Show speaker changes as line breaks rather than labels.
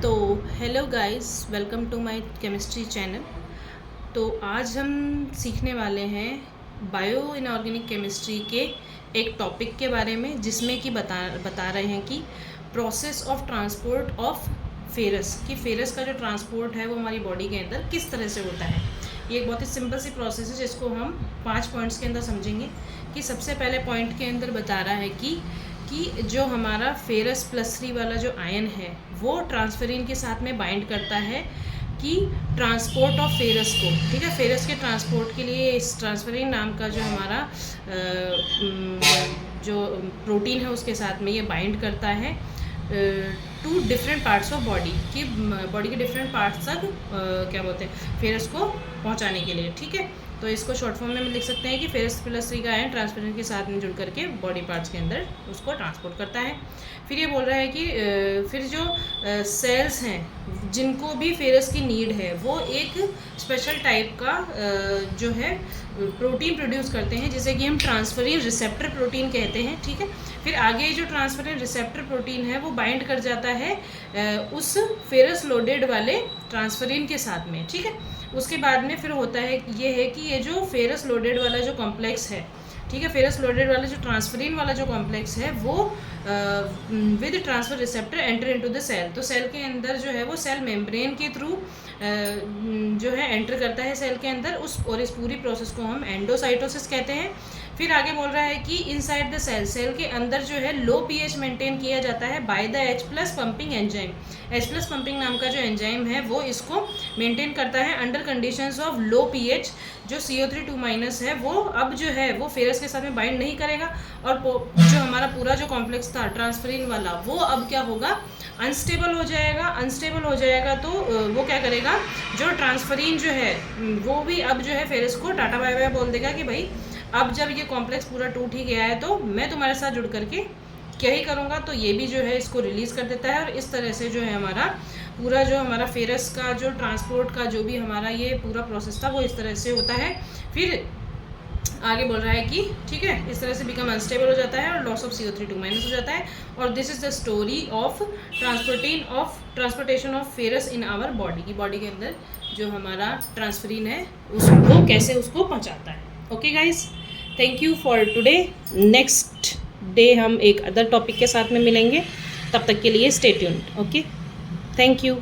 तो hello guys, welcome to my chemistry channel. तो आज हम सीखने वाले हैं बायो इनऑर्गेनिक केमिस्ट्री के एक टॉपिक के बारे में, जिसमें कि बता रहे हैं कि process of transport of ferrous, कि फेरस का जो ट्रांसपोर्ट है वो हमारी बॉडी के अंदर किस तरह से होता है। ये एक बहुत ही सिंपल सी प्रोसेस है जिसको हम 5 पॉइंट्स के अंदर समझेंगे। कि सबसे पहले पॉइंट के अंदर बता रहा है कि जो हमारा फेरस +3 वाला जो आयन है वो ट्रांसफेरिन के साथ में बाइंड करता है कि ट्रांसपोर्ट ऑफ फेरस को, ठीक है, फेरस के ट्रांसपोर्ट के लिए इस ट्रांसफेरिन नाम का जो हमारा जो प्रोटीन है उसके साथ में ये बाइंड करता है two different parts of body, कि बॉडी के डिफरेंट पार्ट्स तक क्या बोलते हैं फेरस को पहुंचाने के लिए, ठीक है। तो इसको शॉर्ट फॉर्म में लिख सकते हैं कि फेरस +3 का आयन ट्रांसफेरिन के साथ में जुड़ करके बॉडी पार्ट्स के अंदर उसको ट्रांसपोर्ट करता है। फिर ये बोल रहा है कि फिर जो सेल्स हैं जिनको भी फेरस की नीड है वो एक स्पेशल टाइप का जो है प्रोटीन प्रोड्यूस करते हैं, जिसे कि हम ट्रांसफेरिन रिसेप्टर प्रोटीन कहते हैं, ठीक है। फिर आगे जो ट्रांसफेरिन रिसेप्टर प्रोटीन है वो बाइंड कर जाता है उस फेरस लोडेड वाले ट्रांसफेरिन के साथ में, ठीक है। उसके बाद में फिर होता है ये है कि ये जो फेरस लोडेड वाला जो कॉम्प्लेक्स है, ठीक है, फेरस लोडेड वाला जो ट्रांसफेरिन वाला जो कॉम्प्लेक्स है वो with transfer receptor enter into the cell. तो सेल के अंदर जो है वो सेल मेम्ब्रेन के थ्रू जो है एंटर करता है सेल के अंदर और इस पूरी प्रोसेस को हम एंडोसाइटोसिस कहते हैं। फिर आगे बोल रहा है कि इनसाइड द सेल, सेल के अंदर जो है लो पीएच मेंटेन किया जाता है by the H+ pumping enzyme. H+ pumping नाम का जो एंजाइम है वो इसको मेंटेन करता है under conditions of low pH. जो CO3 है वो अब जो है वो फेरस के साथ में बाइंड नहीं करेगा, और जो हमारा पूरा जो कॉम्प्लेक्स था ट्रांसफेरिन वाला वो अब क्या होगा, अनस्टेबल हो जाएगा। अनस्टेबल हो जाएगा तो वो क्या करेगा, जो ट्रांसफेरिन जो है वो भी अब जो है फेरस को टाटा बाय बाय बोल देगा कि भाई अब जब ये कॉम्प्लेक्स पूरा टूट ही गया है तो मैं तुम्हारे साथ जुड़ करके क्या ही करूँगा। तो ये भी जो है इसको रिलीज़ कर देता है, और इस तरह से जो है हमारा पूरा जो हमारा फेरस का जो ट्रांसपोर्ट का जो भी हमारा ये पूरा प्रोसेस था वो इस तरह से होता है। फिर आगे बोल रहा है कि ठीक है, इस तरह से बिकम अनस्टेबल हो जाता है और लॉस ऑफ CO3 हो जाता है। और this is the story of transportation of ferrous in our body, की बॉडी के अंदर जो हमारा ट्रांसफेरिन है उसको कैसे उसको पहुँचाता है। Okay guys, thank you for today. Next day हम एक अदर टॉपिक के साथ में मिलेंगे, तब तक के लिए stay tuned. Okay, thank you.